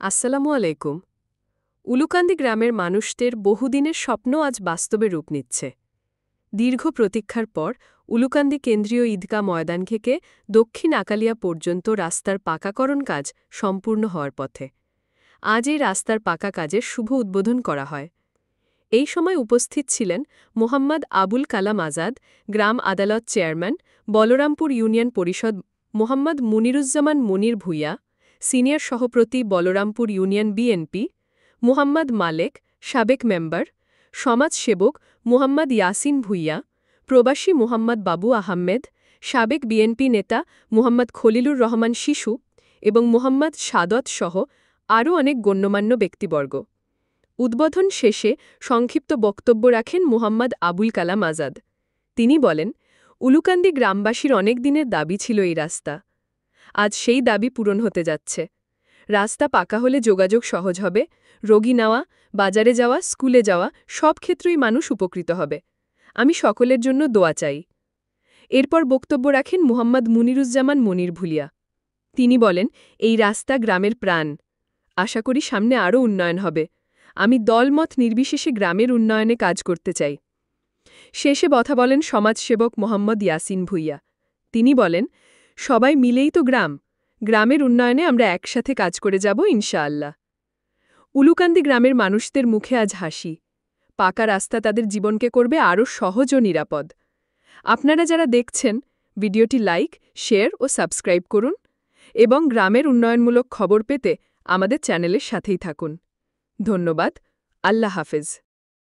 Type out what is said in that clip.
আসসালামু আলাইকুম। উলুকান্দি গ্রামের মানুষদের বহুদিনের স্বপ্ন আজ বাস্তবে রূপ নিচ্ছে। দীর্ঘ প্রতীক্ষার পর উলুকান্দি কেন্দ্রীয় ঈদগাহ ময়দান থেকে দক্ষিণ আকালিয়া পর্যন্ত রাস্তার পাকাকরণ কাজ সম্পূর্ণ হওয়ার পথে। আজ এই রাস্তার পাকা কাজের শুভ উদ্বোধন করা হয়। এই সময় উপস্থিত ছিলেন মোহাম্মদ আবুল কালাম আজাদ, গ্রাম আদালত chairman, Balarampur union Parishad Mohammad Muniruzzaman Munir Bhuiyan, senior সহপ্রতি বলরামপুর ইউনিয়ন বিএনপি, মুহাম্মদ মালেক, সাবেক মেম্বার, সমাজসেবক মুহাম্মদ ইয়াসিন ভূঁইয়া, প্রবাসী মুহাম্মদ বাবু আহমেদ, সাবেক বিএনপি নেতা মুহাম্মদ খলিলুর রহমান শিশু এবং মুহাম্মদ সাদত সহ আরও অনেক গণ্যমান্য ব্যক্তিবর্গ। উদ্বোধন শেষে সংক্ষিপ্ত বক্তব্য রাখেন মুহাম্মদ আবুল কালাম আজাদ। তিনি বলেন, উলুকান্দি গ্রামবাসীর অনেক দিনের দাবি ছিল এই রাস্তা। আজ সেই দাবি পূরণ হতে যাচ্ছে। রাস্তা পাকা হলে যোগাযোগ সহজ হবে, রোগী নেওয়া, বাজারে যাওয়া, স্কুলে যাওয়া সব ক্ষেত্রেই মানুষ উপকৃত হবে। আমি সকলের জন্য দোয়া চাই। এরপর বক্তব্য রাখেন মুহাম্মদ মুনিরুজ্জামান মুনির ভূঁইয়া। তিনি বলেন, এই রাস্তা গ্রামের প্রাণ। আশা করি সামনে আরও উন্নয়ন হবে। আমি দলমত নির্বিশেষে গ্রামের উন্নয়নে কাজ করতে চাই। শেষে কথা বলেন সমাজসেবক মোহাম্মদ ইয়াসিন ভূঁইয়া। তিনি বলেন, সবাই মিলেই তো গ্রাম। গ্রামের উন্নয়নে আমরা একসাথে কাজ করে যাব ইনশাআল্লাহ। উলুকান্দি গ্রামের মানুষদের মুখে আজ হাসি। পাকা রাস্তা তাদের জীবনকে করবে আরও সহজ ও নিরাপদ। আপনারা যারা দেখছেন, ভিডিওটি লাইক, শেয়ার ও সাবস্ক্রাইব করুন এবং গ্রামের উন্নয়নমূলক খবর পেতে আমাদের চ্যানেলের সাথেই থাকুন। ধন্যবাদ। আল্লাহ হাফেজ।